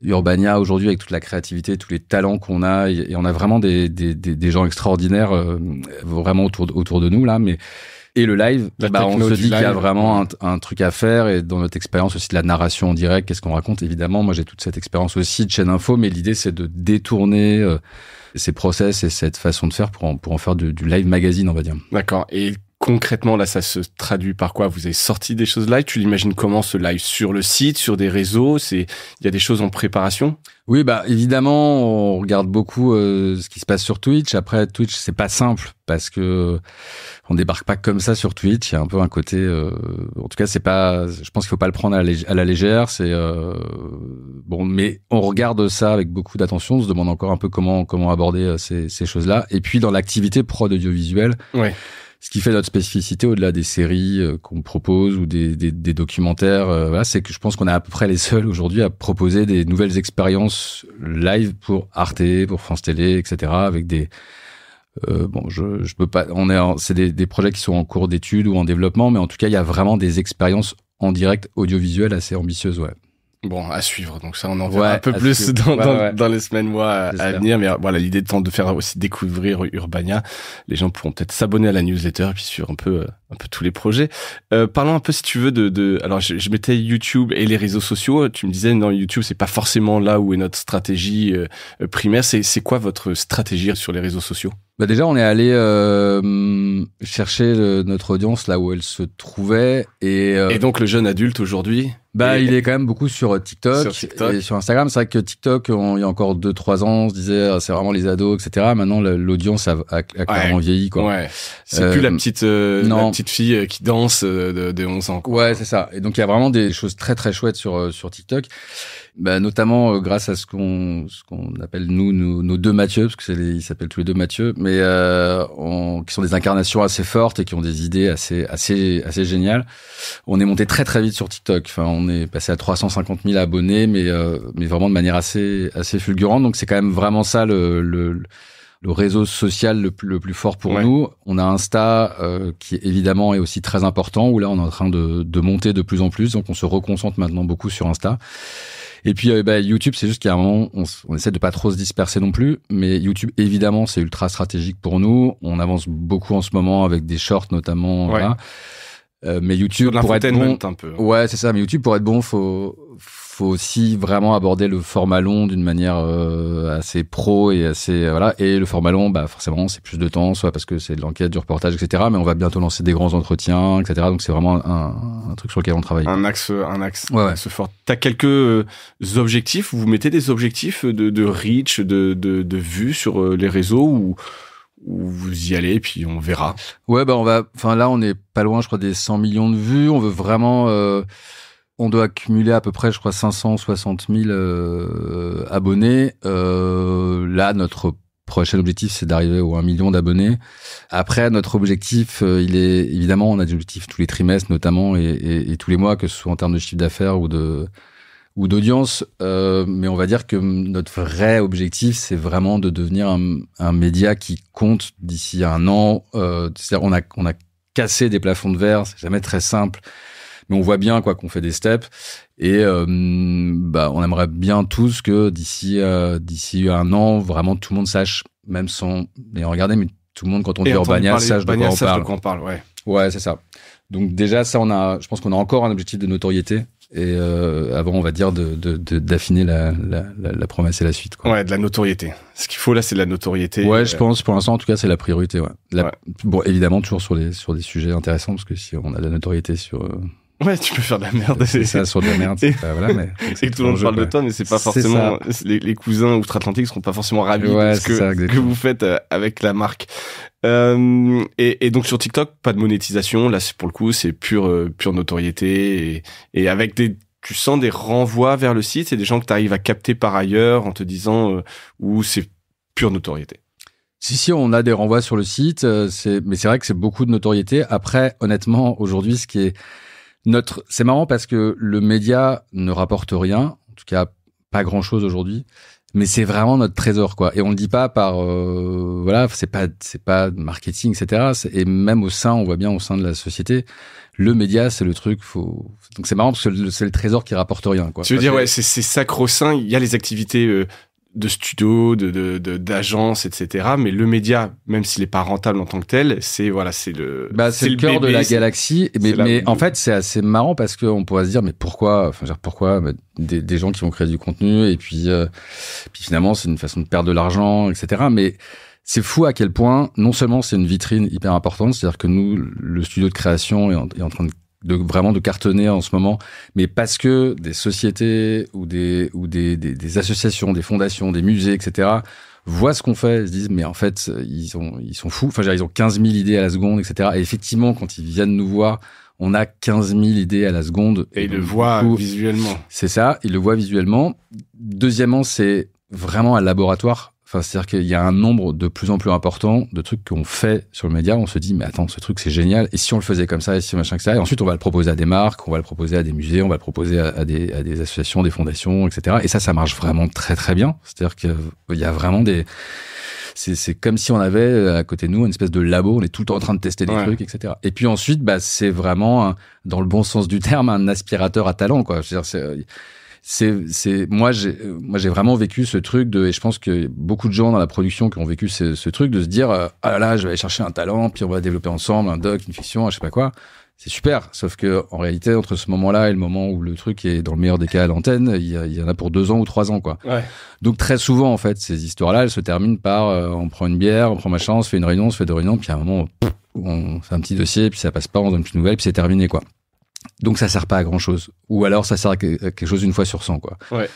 Urbania aujourd'hui, avec toute la créativité, tous les talents qu'on a, et on a vraiment des gens extraordinaires, vraiment autour de nous, là, et le live, on se dit qu'il y a vraiment un truc à faire, et dans notre expérience aussi de la narration en direct, qu'est-ce qu'on raconte? Évidemment, moi j'ai toute cette expérience aussi de chaîne info, mais l'idée c'est de détourner ces process et cette façon de faire pour en faire du live magazine, on va dire. D'accord. Et concrètement, là, ça se traduit par quoi? Vous avez sorti des choses live? Tu l'imagines comment, ce live? Sur le site, sur des réseaux? Il y a des choses en préparation? Oui, évidemment, on regarde beaucoup ce qui se passe sur Twitch. Après, Twitch, c'est pas simple parce que on débarque pas comme ça sur Twitch. Il y a un peu un côté, en tout cas, je pense qu'il faut pas le prendre à la légère. C'est mais on regarde ça avec beaucoup d'attention. On se demande encore un peu comment aborder ces choses-là. Et puis dans l'activité prod audiovisuelle. Ouais. Ce qui fait notre spécificité au-delà des séries qu'on propose ou des documentaires, c'est que je pense qu'on est à peu près les seuls aujourd'hui à proposer des nouvelles expériences live pour Arte, pour France Télé, etc. Avec des je peux pas. C'est des projets qui sont en cours d'étude ou en développement, mais en tout cas, il y a vraiment des expériences en direct audiovisuelles assez ambitieuses, ouais. Bon, à suivre. Donc ça, on en verra un peu plus dans les semaines, mois à venir. Mais voilà, l'idée étant de faire aussi découvrir Urbania. Les gens pourront peut-être s'abonner à la newsletter et puis suivre un peu tous les projets. Parlons un peu, si tu veux, alors je mettais YouTube et les réseaux sociaux. Tu me disais, non, YouTube, c'est pas forcément là où est notre stratégie primaire. C'est quoi votre stratégie sur les réseaux sociaux? Déjà, on est allé chercher notre audience là où elle se trouvait. Et donc, le jeune adulte aujourd'hui, il est quand même beaucoup sur TikTok et sur Instagram. C'est vrai que TikTok, il y a encore 2-3 ans, on se disait c'est vraiment les ados, etc. Maintenant, l'audience a clairement vieilli, quoi. Ouais. C'est plus la petite fille qui danse de 11 ans, quoi. Ouais, c'est ça. Et donc, il y a vraiment des choses très, très chouettes sur TikTok. Notamment grâce à ce qu'on appelle nos deux Mathieu, parce que ils s'appellent tous les deux Mathieu, mais qui sont des incarnations assez fortes et qui ont des idées assez géniales. On est monté très très vite sur TikTok. Enfin, on est passé à 350 000 abonnés, mais vraiment de manière assez fulgurante. Donc c'est quand même vraiment ça le réseau social le plus fort pour nous. On a Insta qui évidemment est aussi très important, où là on est en train de monter de plus en plus, donc on se reconcentre maintenant beaucoup sur Insta. Et puis YouTube, c'est juste qu'à un moment on essaie de pas trop se disperser non plus, mais YouTube évidemment c'est ultra stratégique pour nous. On avance beaucoup en ce moment avec des shorts notamment. Voilà. Mais YouTube, pour être bon, un peu. Ouais, c'est ça. Mais YouTube, pour être bon, faut aussi vraiment aborder le format long d'une manière assez pro et assez voilà. Et le format long, bah forcément, c'est plus de temps, soit parce que c'est de l'enquête, du reportage, etc. Mais on va bientôt lancer des grands entretiens, etc. Donc c'est vraiment un truc sur lequel on travaille. Un axe ouais. fort. T'as quelques objectifs? Vous mettez des objectifs de reach, de vues sur les réseaux ou vous y allez et puis on verra? Ouais, bah là on est pas loin, je crois, des 100 millions de vues. On veut vraiment, on doit accumuler à peu près, je crois, 560 000 abonnés. Là, notre prochain objectif, c'est d'arriver aux 1 million d'abonnés. Après, notre objectif, il est évidemment, on a des objectifs tous les trimestres notamment et tous les mois, que ce soit en termes de chiffre d'affaires ou d'audience, mais on va dire que notre vrai objectif, c'est vraiment de devenir un média qui compte d'ici 1 an. C'est-à-dire, on a cassé des plafonds de verre, c'est jamais très simple, mais on voit bien qu'on fait des steps. Et on aimerait bien tous que d'ici 1 an, vraiment tout le monde sache, même sans les regarder, mais tout le monde, quand on dit Urbania, sache de quoi on parle. Ouais, c'est ça. Donc déjà, ça, je pense qu'on a encore un objectif de notoriété. Et avant, on va dire, d'affiner la promesse et la suite, quoi. Ouais, de la notoriété. Ce qu'il faut là, c'est de la notoriété. Ouais, je pense, pour l'instant, en tout cas, c'est la priorité. Ouais. Bon, évidemment, toujours sur des sujets intéressants, parce que si on a de la notoriété sur... Ouais, tu peux faire de la merde. C'est ça, sur de la merde. Voilà, mais et tout le monde parle de toi, mais c'est pas forcément... Les cousins outre-Atlantique seront pas forcément ravis de ce que vous faites avec la marque. Et donc sur TikTok, pas de monétisation. Là, pour le coup, c'est pure notoriété. Et avec tu sens des renvois vers le site, c'est des gens que tu arrives à capter par ailleurs en te disant où c'est pure notoriété. Si, on a des renvois sur le site, mais c'est vrai que c'est beaucoup de notoriété. Après, honnêtement, aujourd'hui, c'est marrant parce que le média ne rapporte rien, en tout cas pas grand-chose aujourd'hui, mais c'est vraiment notre trésor, quoi. Et on le dit pas par c'est pas marketing, etc. Et même on voit bien au sein de la société, le média, c'est le truc. Donc c'est marrant parce que c'est le trésor qui rapporte rien, quoi. Tu veux dire, ouais, c'est sacro-saint. Il y a les activités de studio, d'agence, etc. Mais le média, même s'il est pas rentable en tant que tel, c'est le cœur de la galaxie. Mais en fait, c'est assez marrant parce qu'on pourrait se dire, mais pourquoi des gens qui vont créer du contenu et puis finalement, c'est une façon de perdre de l'argent, etc. Mais c'est fou à quel point, non seulement c'est une vitrine hyper importante, c'est-à-dire que nous, le studio de création est en train de cartonner en ce moment, mais parce que des sociétés ou des associations, des fondations, des musées, etc. voient ce qu'on fait, ils se disent mais en fait ils sont fous. Enfin, ils ont 15 000 idées à la seconde, etc. Et effectivement, quand ils viennent nous voir, on a 15 000 idées à la seconde. Et ils le voient visuellement. C'est ça, ils le voient visuellement. Deuxièmement, c'est vraiment un laboratoire. Enfin, c'est-à-dire qu'il y a un nombre de plus en plus important de trucs qu'on fait sur le média. On se dit, mais attends, ce truc, c'est génial. Et si on le faisait comme ça, et si machin que ça, et ensuite, on va le proposer à des marques, on va le proposer à des musées, on va le proposer à des associations, des fondations, etc. Et ça marche vraiment très, très bien. C'est-à-dire qu'il y a vraiment c'est comme si on avait à côté de nous une espèce de labo. On est tout le temps en train de tester des trucs, etc. Et puis ensuite, c'est vraiment, dans le bon sens du terme, un aspirateur à talent, quoi. Je veux dire, moi j'ai vraiment vécu ce truc et je pense que beaucoup de gens dans la production qui ont vécu ce truc de se dire ah là là, je vais aller chercher un talent puis on va développer ensemble un doc, une fiction, je sais pas quoi. C'est super, sauf que en réalité, entre ce moment-là et le moment où le truc est dans le meilleur des cas à l'antenne, il y en a pour 2 ans ou 3 ans, quoi. Ouais. Donc très souvent, en fait, ces histoires-là, elles se terminent par on prend une bière, on prend machin, on se fait une réunion, on se fait 2 réunions, puis à un moment on fait un petit dossier, puis ça passe pas, on donne une petite nouvelle, puis c'est terminé, quoi. Donc ça sert pas à grand chose. Ou alors ça sert à quelque chose une fois sur 100, quoi. Ouais.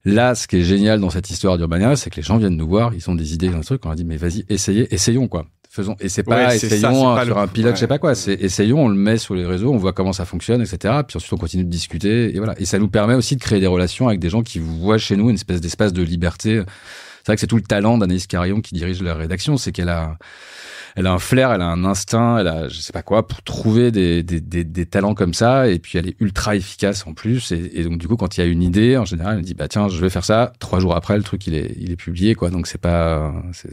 Là, ce qui est génial dans cette histoire d'Urbania, c'est que les gens viennent nous voir, ils ont des idées dans le truc, on leur dit, mais vas-y, essayons, quoi. Faisons. Et c'est pas essayons sur un pilote, je sais pas quoi, c'est essayons, on le met sur les réseaux, on voit comment ça fonctionne, etc. Puis ensuite, on continue de discuter, et voilà. Et ça nous permet aussi de créer des relations avec des gens qui voient chez nous une espèce d'espace de liberté. C'est vrai que c'est tout le talent d'Anaïs Carillon qui dirige la rédaction, c'est qu'elle a un flair, elle a un instinct, elle a je sais pas quoi pour trouver des talents comme ça, et puis elle est ultra efficace en plus, et donc du coup quand il y a une idée, en général elle dit bah tiens je vais faire ça, 3 jours après le truc il est publié, quoi. Donc c'est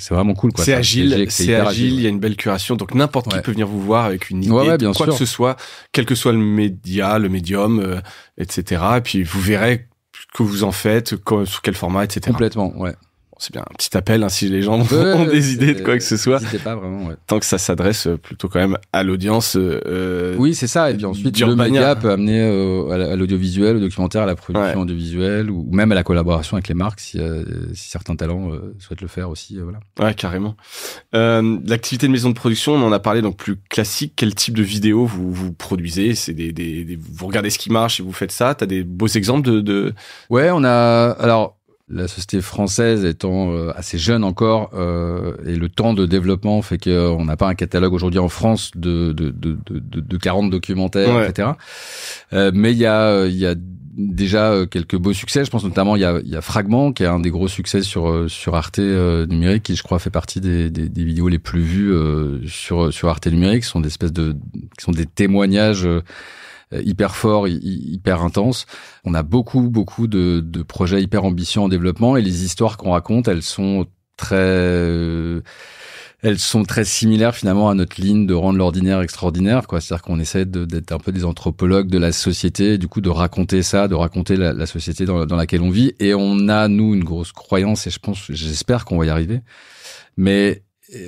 vraiment cool, quoi. C'est agile, il y a une belle curation, donc n'importe qui peut venir vous voir avec une idée de quoi que ce soit, quel que soit le média, le médium, etc. Et puis vous verrez ce que vous en faites, sous quel format, etc. Complètement, ouais. c'est bien un petit appel, hein, si les gens ont des idées de quoi que ce soit. N'hésitez pas vraiment, ouais. Tant que ça s'adresse plutôt quand même à l'audience. Oui, c'est ça. Et puis ensuite, le média peut amener à l'audiovisuel, au documentaire, à la production audiovisuelle, ou même à la collaboration avec les marques, si certains talents souhaitent le faire aussi. Voilà. Ouais, carrément. L'activité de maison de production, on en a parlé, donc plus classique. Quel type de vidéos vous produisez? C'est vous regardez ce qui marche et vous faites ça? T'as des beaux exemples de... Ouais, on a... Alors, la société française étant assez jeune encore, et le temps de développement fait qu'on n'a pas un catalogue aujourd'hui en France de 40 documentaires, etc. Mais il y a déjà quelques beaux succès. Je pense notamment il y a Fragment, qui est un des gros succès sur Arte numérique, qui je crois fait partie des vidéos les plus vues sur Arte numérique. Ce sont des témoignages hyper fort, hyper intense. On a beaucoup de projets hyper ambitieux en développement, et les histoires qu'on raconte, elles sont très similaires finalement à notre ligne de rendre l'ordinaire extraordinaire, quoi. C'est-à-dire qu'on essaie d'être un peu des anthropologues de la société, et du coup de raconter la société dans laquelle on vit. Et on a, nous, une grosse croyance, et j'espère qu'on va y arriver. Mais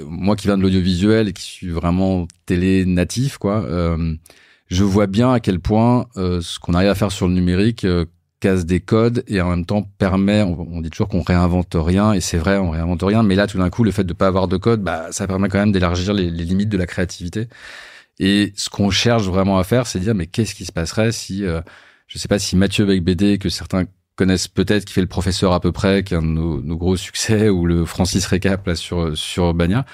moi qui viens de l'audiovisuel et qui suis vraiment télé natif, quoi, je vois bien à quel point ce qu'on arrive à faire sur le numérique casse des codes et en même temps permet, on dit toujours qu'on réinvente rien, et c'est vrai, on réinvente rien, mais là tout d'un coup le fait de pas avoir de code, ça permet quand même d'élargir les limites de la créativité. Et ce qu'on cherche vraiment à faire, c'est dire mais qu'est-ce qui se passerait si je sais pas, si Mathieu Becbédé, que certains connaissent peut-être, qui fait le professeur à peu près, qui est un de nos gros succès, ou le Francis Récap là sur Urbania,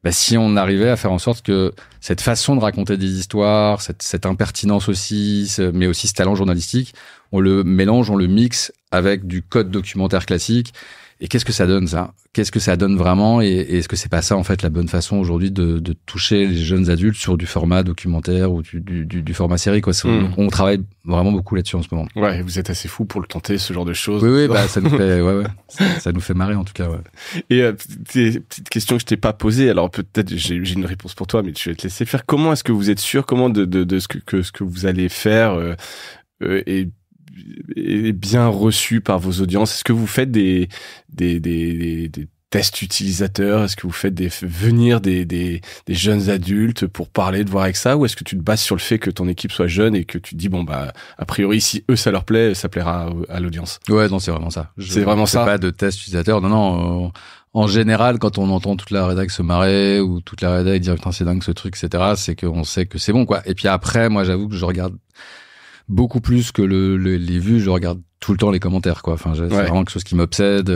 si on arrivait à faire en sorte que cette façon de raconter des histoires, cette impertinence aussi, mais aussi ce talent journalistique, on le mélange, on le mixe avec du code documentaire classique. Et qu'est-ce que ça donne, ça? Qu'est-ce que ça donne vraiment? Et est-ce que c'est pas ça, en fait, la bonne façon aujourd'hui de toucher les jeunes adultes sur du format documentaire ou du format série, quoi. On travaille vraiment beaucoup là-dessus en ce moment. Ouais, vous êtes assez fou pour le tenter, ce genre de choses. Oui, ça nous fait, ça nous fait marrer, en tout cas, ouais. Et petite question que je t'ai pas posée, alors peut-être j'ai une réponse pour toi, mais je vais te laisser faire. Comment est-ce que vous êtes sûr, de ce que vous allez faire, est bien reçu par vos audiences? Est-ce que vous faites des tests utilisateurs? Est-ce que vous faites venir des jeunes adultes pour parler, de voir avec ça? Ou est-ce que tu te bases sur le fait que ton équipe soit jeune et que tu te dis, a priori, si eux, ça leur plaît, ça plaira à l'audience? Ouais, non, c'est vraiment ça. C'est vraiment ça? Pas de tests utilisateurs. Non. En général, quand on entend toute la rédac se marrer, ou toute la rédac dire, putain, c'est dingue ce truc, etc., c'est qu'on sait que c'est bon, quoi. Et puis après, moi, j'avoue que je regarde beaucoup plus que les vues, je regarde tout le temps les commentaires, quoi. Enfin, c'est vraiment quelque chose qui m'obsède.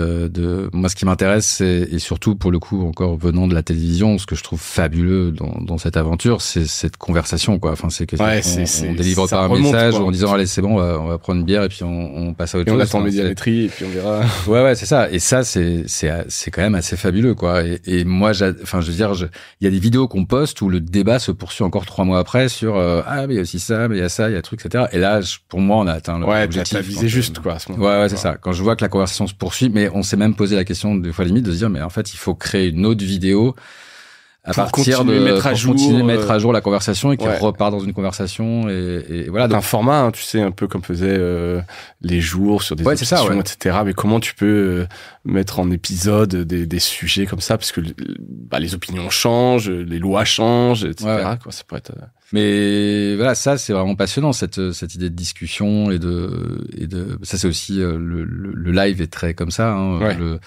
Moi, ce qui m'intéresse, et surtout pour le coup, encore venant de la télévision, ce que je trouve fabuleux dans cette aventure, c'est cette conversation, quoi. Enfin, c'est que on délivre pas un message en disant allez, c'est bon, on va prendre une bière et puis on passe à autre chose. On attend Médiamétrie et puis on verra. Ouais, c'est ça. Et ça, c'est quand même assez fabuleux, quoi. Et moi, je veux dire, il y a des vidéos qu'on poste où le débat se poursuit encore 3 mois après sur mais il y a aussi ça, mais il y a ça, il y a un truc, etc. Et là, pour moi, on a atteint l'objectif. Ouais, t'as visé juste, quoi, à ce moment. Ouais, c'est ça. Quand je vois que la conversation se poursuit, mais on s'est même posé la question des fois limite de se dire, mais en fait, il faut créer une autre vidéo pour continuer à mettre à jour la conversation et qui repart dans une conversation et voilà. Donc un format, hein, tu sais, un peu comme faisaient les jours sur des émissions, etc. Mais comment tu peux mettre en épisode des sujets comme ça, parce que les opinions changent, les lois changent, etc. Quoi, ça pourrait être. Mais voilà, ça c'est vraiment passionnant, cette idée de discussion et de ça, c'est aussi le live est très comme ça. Hein,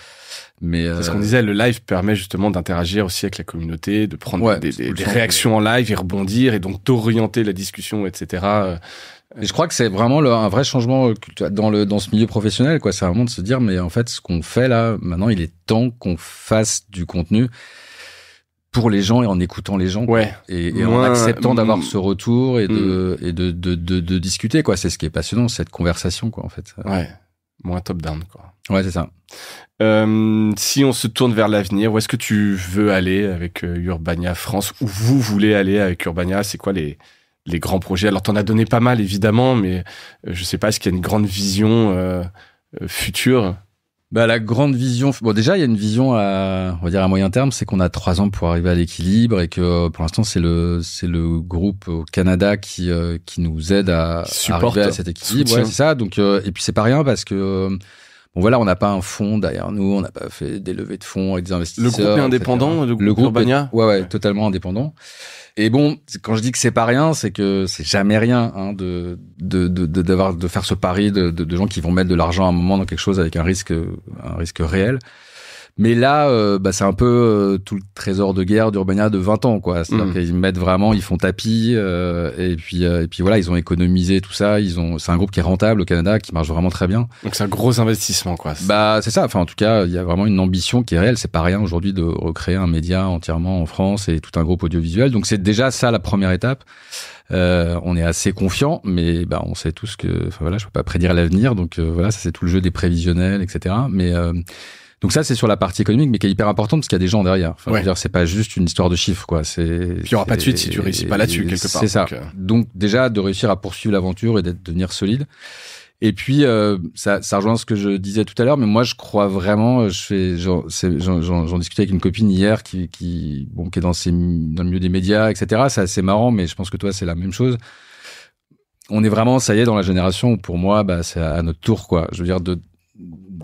mais c'est ce qu'on disait, le live permet justement d'interagir aussi avec la communauté, de prendre des réactions en live et rebondir, et donc d'orienter la discussion, etc. Et je crois que c'est vraiment un vrai changement dans ce milieu professionnel, quoi. C'est vraiment de se dire, mais en fait, ce qu'on fait là, maintenant, il est temps qu'on fasse du contenu pour les gens et en écoutant les gens, et en acceptant d'avoir ce retour et de discuter, quoi. C'est ce qui est passionnant, cette conversation, quoi, en fait. Moins top down, quoi. Ouais, c'est ça. Si on se tourne vers l'avenir, où est-ce que tu veux aller avec Urbania France? Où vous voulez aller avec Urbania? C'est quoi les grands projets? Alors, t'en as donné pas mal, évidemment, mais je sais pas, est-ce qu'il y a une grande vision future? La grande vision, déjà, il y a une vision on va dire à moyen terme, c'est qu'on a 3 ans pour arriver à l'équilibre, et que pour l'instant, c'est le groupe au Canada qui nous aide à arriver à cet équilibre. Ouais, c'est ça. Donc, et puis c'est pas rien, parce que Bon voilà, on n'a pas un fonds derrière nous, on n'a pas fait des levées de fonds avec des investisseurs. Le groupe est indépendant, le groupe Urbania. Ouais, totalement indépendant. Et bon, quand je dis que c'est pas rien, c'est que c'est jamais rien de faire ce pari de gens qui vont mettre de l'argent à un moment dans quelque chose avec un risque réel. Mais là, c'est un peu tout le trésor de guerre d'Urbania de 20 ans, quoi. C'est-à-dire qu'ils mettent vraiment, ils font tapis, et puis voilà, ils ont économisé tout ça. C'est un groupe qui est rentable au Canada, qui marche vraiment très bien. Donc c'est un gros investissement, quoi. C'est ça. Enfin, en tout cas, il y a vraiment une ambition qui est réelle. C'est pas rien aujourd'hui de recréer un média entièrement en France et tout un groupe audiovisuel. Donc c'est déjà ça la première étape. On est assez confiant, mais on sait tous que, enfin voilà, je peux pas prédire l'avenir. Donc voilà, ça c'est tout le jeu des prévisionnels, etc. Mais donc ça, c'est sur la partie économique, mais qui est hyper importante parce qu'il y a des gens derrière. Enfin, je veux dire, c'est pas juste une histoire de chiffres, quoi. Puis il y aura pas de suite si tu réussis pas là-dessus, quelque part. C'est ça. Donc déjà, de réussir à poursuivre l'aventure et de devenir solide. Et puis, ça rejoint ce que je disais tout à l'heure, mais moi, je crois vraiment, j'en discutais avec une copine hier qui est dans le milieu des médias, etc. C'est assez marrant, mais je pense que toi, c'est la même chose. On est vraiment, ça y est, dans la génération où pour moi, c'est à notre tour, quoi. Je veux dire,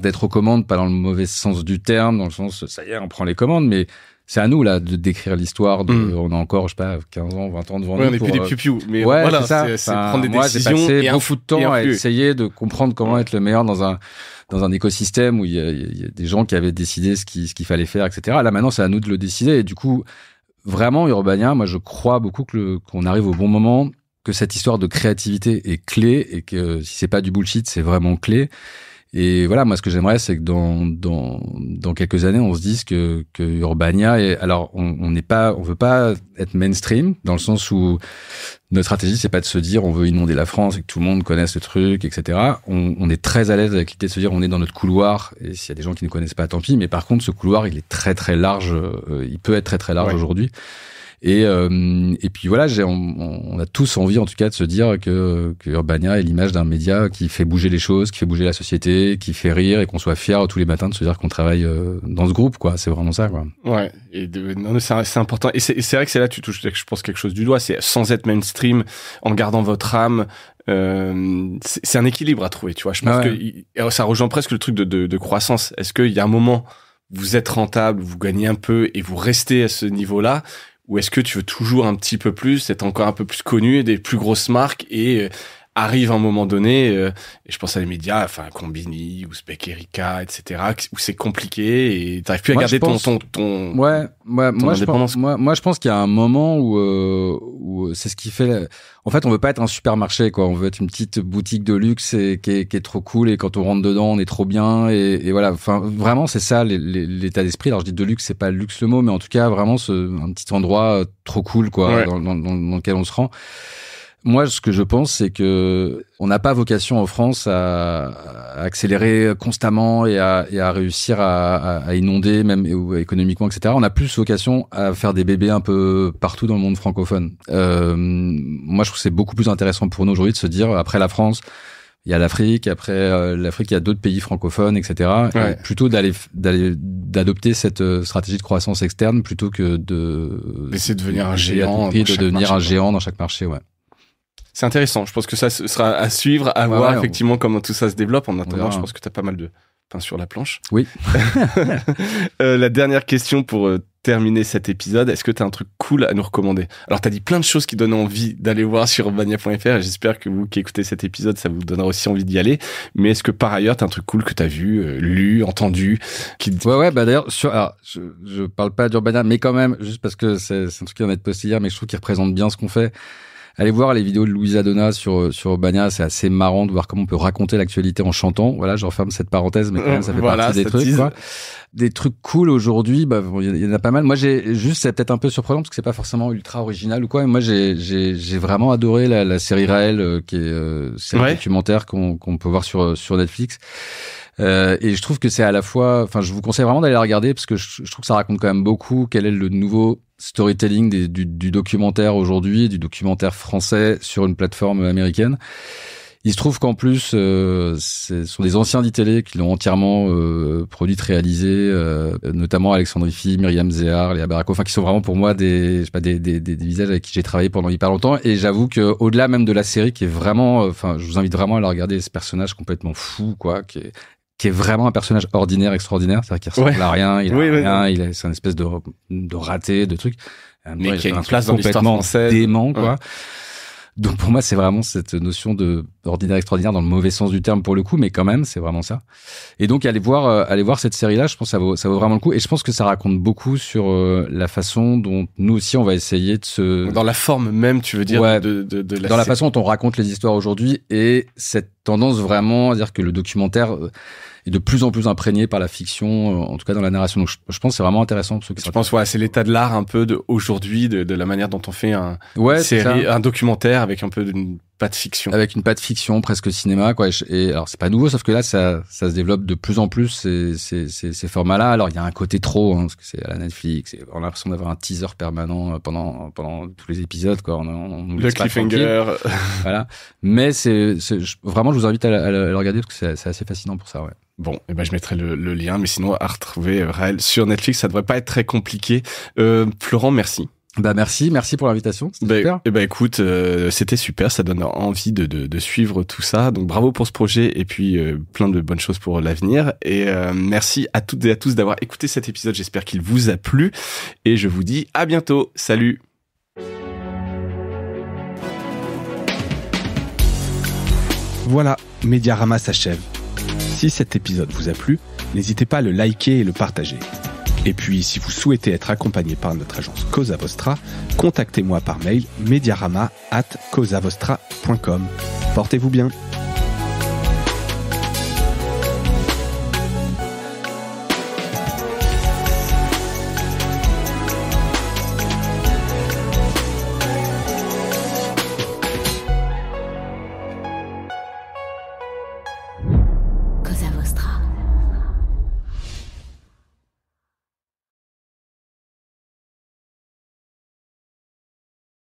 d'être aux commandes, pas dans le mauvais sens du terme, dans le sens, ça y est, on prend les commandes, mais c'est à nous, là, de décrire l'histoire. On a encore, je sais pas, 15 ans, 20 ans devant nous. On n'est plus des piou-piou, mais ouais, voilà, c'est prendre des décisions. Moi, j'ai passé et beaucoup de temps à essayer de comprendre comment être le meilleur dans un écosystème où il y a des gens qui avaient décidé ce qu'il fallait faire, etc. Là, maintenant, c'est à nous de le décider. Et du coup, vraiment, Urbania, moi, je crois beaucoup qu'on arrive au bon moment, que cette histoire de créativité est clé et que si c'est pas du bullshit, c'est vraiment clé. Et voilà, moi, ce que j'aimerais, c'est que dans quelques années, on se dise que Urbania alors, on veut pas être mainstream, dans le sens où notre stratégie, c'est pas de se dire, on veut inonder la France et que tout le monde connaisse le truc, etc. On est très à l'aise avec l'idée de se dire, on est dans notre couloir, et s'il y a des gens qui ne connaissent pas, tant pis. Mais par contre, ce couloir, il est très, très large, il peut être très, très large aujourd'hui. Et puis voilà, on a tous envie en tout cas de se dire que Urbania est l'image d'un média qui fait bouger les choses, qui fait bouger la société, qui fait rire et qu'on soit fiers tous les matins de se dire qu'on travaille dans ce groupe, quoi. C'est vraiment ça, quoi. Ouais. Et c'est important. Et c'est vrai que c'est là que tu touches, je pense, quelque chose du doigt. C'est sans être mainstream, en gardant votre âme. C'est un équilibre à trouver, tu vois. Je pense que ça rejoint presque le truc de croissance. Est-ce qu'il y a un moment, vous êtes rentable, vous gagnez un peu et vous restez à ce niveau-là? Ou est-ce que tu veux toujours un petit peu plus, être encore un peu plus connu, des plus grosses marques et arrive un moment donné, et je pense à les médias, enfin Combini ou Spec Erika, etc., où c'est compliqué et t'arrives plus à garder ton indépendance. Moi, je pense qu'il y a un moment où c'est ce qui fait. En fait, on veut pas être un supermarché, quoi. On veut être une petite boutique de luxe et qui est trop cool. Et quand on rentre dedans, on est trop bien. Et voilà. Enfin, vraiment, c'est ça l'état d'esprit. Alors, je dis de luxe, c'est pas luxe le mot, mais en tout cas, vraiment, un petit endroit trop cool, quoi, dans lequel on se rend. Moi, ce que je pense, c'est que on n'a pas vocation en France à accélérer constamment et à réussir à inonder, même économiquement, etc. On a plus vocation à faire des bébés un peu partout dans le monde francophone. Moi, je trouve que c'est beaucoup plus intéressant pour nous aujourd'hui de se dire, après la France, il y a l'Afrique, après l'Afrique, il y a d'autres pays francophones, etc. Ouais. Et plutôt d'adopter cette stratégie de croissance externe plutôt que d'essayer de devenir un géant, un géant dans chaque marché, ouais. C'est intéressant. Je pense que ça sera à suivre, à voir effectivement comment tout ça se développe. En attendant, je pense que tu as pas mal de pain sur la planche. Oui. La dernière question pour terminer cet épisode. Est-ce que tu as un truc cool à nous recommander? Alors, tu as dit plein de choses qui donnent envie d'aller voir sur urbania.fr et j'espère que vous qui écoutez cet épisode, ça vous donnera aussi envie d'y aller. Mais est-ce que par ailleurs, tu as un truc cool que tu as vu, lu, entendu Ouais, d'ailleurs, je parle pas d'Urbania, mais quand même, juste parce que c'est un truc qui vient d'être posté hier, mais je trouve qu'il représente bien ce qu'on fait. Allez voir les vidéos de Louisa Donna sur Urbania, c'est assez marrant de voir comment on peut raconter l'actualité en chantant. Voilà, je referme cette parenthèse, mais quand même, ça fait partie des trucs, quoi. Des trucs cool aujourd'hui, il y en a pas mal. Moi, c'est peut-être un peu surprenant parce que c'est pas forcément ultra original ou quoi. Mais moi, j'ai vraiment adoré la série Raël, qui est série documentaire qu'on peut voir sur Netflix. Et je trouve que c'est à la fois, enfin, je vous conseille vraiment d'aller la regarder parce que je trouve que ça raconte quand même beaucoup quel est le nouveau storytelling du documentaire aujourd'hui, du documentaire français sur une plateforme américaine. Il se trouve qu'en plus, ce sont des anciens d'ITélé qui l'ont entièrement produit, réalisé, notamment Alexandre Ify, Myriam Zéhar, Léa Barako, enfin qui sont vraiment pour moi des visages avec qui j'ai travaillé pendant hyper longtemps. Et j'avoue que au-delà même de la série, qui est vraiment, enfin, je vous invite vraiment à la regarder, ce personnage complètement fou, quoi, qui est qui est vraiment un personnage ordinaire, extraordinaire, c'est-à-dire qu'il ressemble à rien, il a rien, c'est une espèce de raté, de truc. Mais qui a une place dans l'histoire française. Dément, quoi. Ouais. Donc pour moi, c'est vraiment cette notion de ordinaire extraordinaire dans le mauvais sens du terme pour le coup, mais quand même, c'est vraiment ça. Et donc aller voir cette série-là, je pense que ça vaut vraiment le coup. Et je pense que ça raconte beaucoup sur la façon dont nous aussi on va essayer de se dans la forme même, tu veux dire, de la dans la façon dont on raconte les histoires aujourd'hui et cette tendance vraiment à dire que le documentaire est de plus en plus imprégné par la fiction, en tout cas dans la narration. Donc je pense que c'est vraiment intéressant pour ceux qui Je pense c'est l'état de l'art un peu aujourd'hui, de la manière dont on fait un documentaire avec un peu d'une patte fiction. Avec une patte fiction, presque cinéma, quoi. Et alors c'est pas nouveau, sauf que là ça se développe de plus en plus ces formats-là. Alors il y a un côté trop, parce que c'est à la Netflix, on a l'impression d'avoir un teaser permanent pendant tous les épisodes, quoi. On le cliffhanger. Voilà. Mais vraiment, je vous invite à le regarder parce que c'est assez fascinant pour ça, ouais. Bon, je mettrai le lien, mais sinon à retrouver Raël sur Netflix, ça devrait pas être très compliqué. Florent, merci. Merci pour l'invitation. Super. Écoute, c'était super, ça donne envie de suivre tout ça. Donc bravo pour ce projet et puis plein de bonnes choses pour l'avenir. Et merci à toutes et à tous d'avoir écouté cet épisode. J'espère qu'il vous a plu et je vous dis à bientôt. Salut. Voilà, Mediarama s'achève. Si cet épisode vous a plu, n'hésitez pas à le liker et le partager. Et puis, si vous souhaitez être accompagné par notre agence Cosa Vostra, contactez-moi par mail mediarama@cosavostra.com. Portez-vous bien.